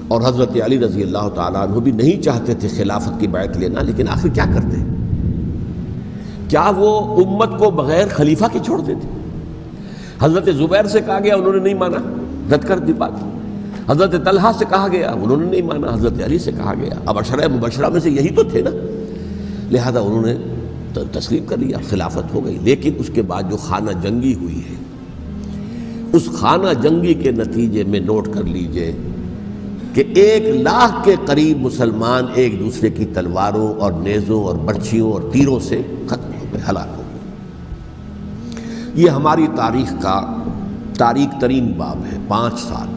اور حضرت علی رضی اللہ تعالیٰ عنہ بھی نہیں چاہتے تھے خلافت کی بیعت لینا، لیکن آخر کیا کرتے؟ کیا وہ امت کو بغیر خلیفہ کے چھوڑ دیتے؟ حضرت زبیر سے کہا گیا، انہوں نے نہیں مانا، رد کر دی بات۔ حضرت طلحہ سے کہا گیا، انہوں نے نہیں مانا۔ حضرت علی سے کہا گیا، اب عشرہ مبشرہ میں سے یہی تو تھے نا، لہذا انہوں نے تسلیم کر لیا، خلافت ہو گئی۔ لیکن اس کے بعد جو خانہ جنگی ہوئی ہے، اس خانہ جنگی کے نتیجے میں نوٹ کر لیجئے کہ 1,00,000 کے قریب مسلمان ایک دوسرے کی تلواروں اور نیزوں اور برچھیوں اور تیروں سے ختم ہو گئے، ہلاک ہو گئے۔ یہ ہماری تاریخ کا تاریک ترین باب ہے۔ 5 سال،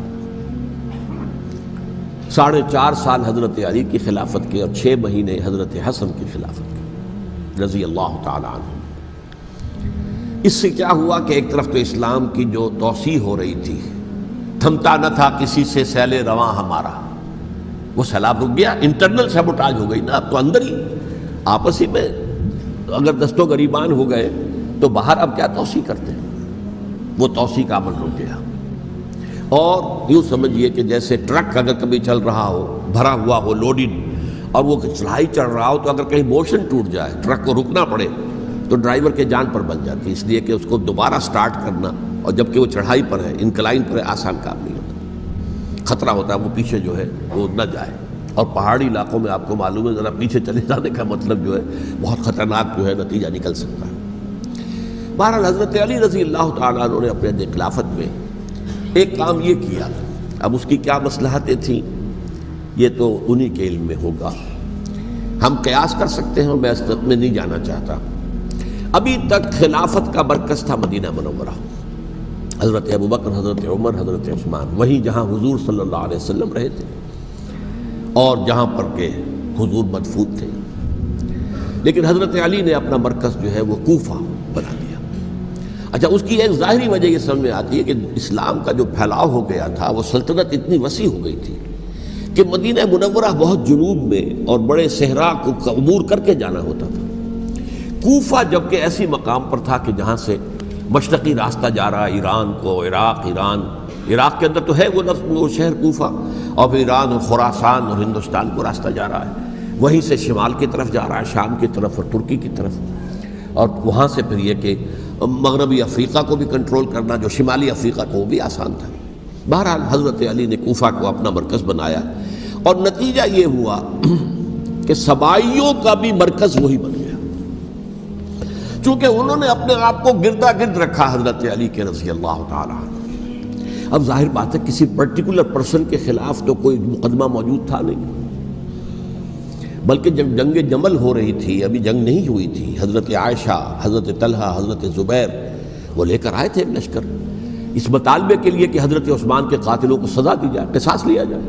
4.5 سال حضرت علی کی خلافت کے اور 6 مہینے حضرت حسن کی خلافت کے رضی اللہ تعالی عنہ۔ اس سے کیا ہوا کہ ایک طرف تو اسلام کی جو توسیع ہو رہی تھی، تھمتا نہ تھا کسی سے سیل رواں ہمارا، وہ سیلاب رک گیا، انٹرنل سیبوٹاج ہو گئی نا، اب تو اندر ہی آپس ہی میں اگر دست و گریبان ہو گئے تو باہر اب کیا توسیع کرتے ہیں، وہ توسیع کا عمل رک گیا۔ اور یوں سمجھیے کہ جیسے ٹرک اگر کبھی چل رہا ہو، بھرا ہوا ہو، لوڈڈ، اور وہ چڑھائی چڑھ رہا ہو تو اگر کہیں موشن ٹوٹ جائے، ٹرک کو رکنا پڑے تو ڈرائیور کے جان پر بن جاتی، اس لیے کہ اس کو دوبارہ سٹارٹ کرنا، اور جبکہ وہ چڑھائی پر ہے، انکلائن پر ہے، آسان کام نہیں ہوتا، خطرہ ہوتا ہے وہ پیچھے جو ہے وہ نہ جائے۔ اور پہاڑی علاقوں میں آپ کو معلوم ہے ذرا پیچھے چلے جانے کا مطلب جو ہے بہت خطرناک جو ہے نتیجہ نکل سکتا ہے۔ بہرحال حضرت علی رضی اللہ تعالیٰ عنہ نے اپنے خلافت میں ایک کام یہ کیا، اب اس کی کیا مصلحتیں تھیں یہ تو انہی کے علم میں ہوگا، ہم قیاس کر سکتے ہیں، میں اس میں نہیں جانا چاہتا۔ ابھی تک خلافت کا مرکز تھا مدینہ منورہ، حضرت ابوبکر، حضرت عمر، حضرت عثمان، وہیں جہاں حضور صلی اللہ علیہ وسلم رہے تھے اور جہاں پر کہ حضور مدفون تھے۔ لیکن حضرت علی نے اپنا مرکز جو ہے وہ کوفہ بنا دیا۔ اچھا، اس کی ایک ظاہری وجہ یہ سمجھ میں آتی ہے کہ اسلام کا جو پھیلاؤ ہو گیا تھا، وہ سلطنت اتنی وسیع ہو گئی تھی کہ مدینہ منورہ بہت جنوب میں اور بڑے صحرا کو عبور کر کے جانا ہوتا تھا۔ کوفہ جبکہ ایسی مقام پر تھا کہ جہاں سے مشرقی راستہ جا رہا ہے ایران کو، عراق کے اندر تو ہے وہ شہر کوفہ، اور پھر ایران اور خراسان اور ہندوستان کو راستہ جا رہا ہے، وہیں سے شمال کی طرف جا رہا ہے، شام کی طرف اور ترکی کی طرف، اور وہاں سے پھر یہ کہ مغربی افریقہ کو بھی کنٹرول کرنا، جو شمالی افریقہ کو بھی آسان تھا۔ بہرحال حضرت علی نے کوفہ کو اپنا مرکز بنایا، اور نتیجہ یہ ہوا کہ سبائیوں کا بھی مرکز وہی بن گیا، چونکہ انہوں نے اپنے آپ کو گردا گرد رکھا حضرت علی کے رضی اللہ تعالیٰ عنہ۔ اب ظاہر بات ہے کسی پرٹیکولر پرسن کے خلاف تو کوئی مقدمہ موجود تھا نہیں، بلکہ جب جنگ جمل ہو رہی تھی، ابھی جنگ نہیں ہوئی تھی، حضرت عائشہ، حضرت طلحہ، حضرت زبیر وہ لے کر آئے تھے ایک لشکر اس مطالبے کے لیے کہ حضرت عثمان کے قاتلوں کو سزا دی جائے، قصاص لیا جائے۔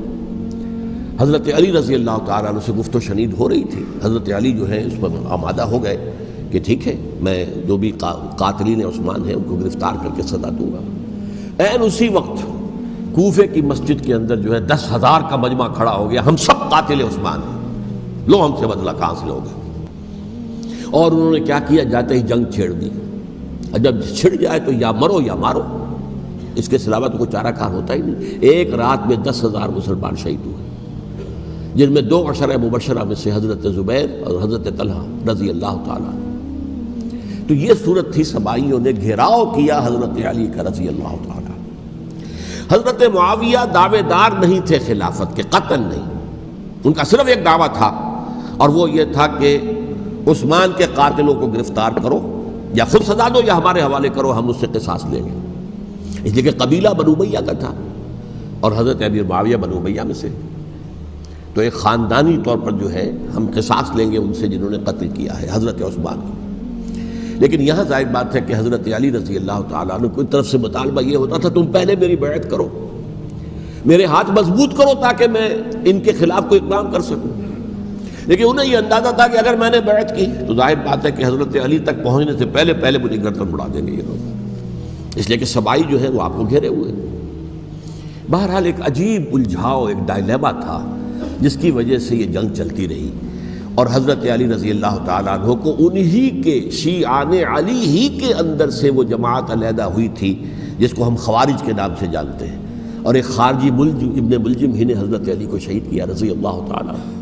حضرت علی رضی اللہ تعالیٰ عنہ سے گفت و شنید ہو رہی تھی، حضرت علی جو ہے اس پر آمادہ ہو گئے کہ ٹھیک ہے، میں جو بھی قاتلین عثمان ہیں ان کو گرفتار کر کے سزا دوں گا۔ عین اسی وقت کوفے کی مسجد کے اندر جو ہے 10,000 کا مجمع کھڑا ہو گیا، ہم سب قاتل عثمان ہیں، لو ہم سے بدلہ کہاں سے لوگے۔ اور انہوں نے کیا کیا، جاتے ہی جنگ چھیڑ دی، جب چھڑ جائے تو یا مرو یا مارو، اس کے علاوہ تو کوئی چارہ کار ہوتا ہی نہیں۔ ایک رات میں 10,000 مسلمان شہید ہوئے، جن میں 2 عشرہ مبشرہ میں سے حضرت زبیر اور حضرت طلحہ رضی اللہ تعالیٰ۔ تو یہ صورت تھی، سبائیوں نے گھیراؤ کیا حضرت علی کا رضی اللہ تعالیٰ۔ حضرت معاویہ دعوے دار نہیں تھے خلافت کے، قطعاً نہیں، ان کا صرف ایک دعویٰ تھا، اور وہ یہ تھا کہ عثمان کے قاتلوں کو گرفتار کرو، یا خود سزا دو یا ہمارے حوالے کرو، ہم اس سے قصاص لیں گے۔ اس لیے کہ قبیلہ بنو امیہ کا تھا، اور حضرت ابی معاویہ بنو امیہ میں سے، تو ایک خاندانی طور پر جو ہے ہم قصاص لیں گے ان سے جنہوں نے قتل کیا ہے حضرت عثمان کو۔ لیکن یہاں ظاہر بات ہے کہ حضرت علی رضی اللہ تعالیٰ عنہ کی طرف سے مطالبہ یہ ہوتا تھا، تم پہلے میری بیعت کرو، میرے ہاتھ مضبوط کرو تاکہ میں ان کے خلاف کوئی اقدام کر سکوں۔ لیکن انہیں یہ اندازہ تھا کہ اگر میں نے بیعت کی تو ظاہر بات ہے کہ حضرت علی تک پہنچنے سے پہلے مجھے گردن اڑا دیں گے یہ لوگ، اس لیے کہ سبائی جو ہے وہ آپ کو گھیرے ہوئے۔ بہرحال ایک عجیب الجھاؤ، ایک ڈائلیما تھا جس کی وجہ سے یہ جنگ چلتی رہی، اور حضرت علی رضی اللہ تعالیٰ عنہ کو انہی کے شیعان علی ہی کے اندر سے وہ جماعت علیحدہ ہوئی تھی جس کو ہم خوارج کے نام سے جانتے ہیں، اور ایک خارجی ابن ملجم ہی نے حضرت علی کو شہید کیا رضی اللہ تعالیٰ عنہ۔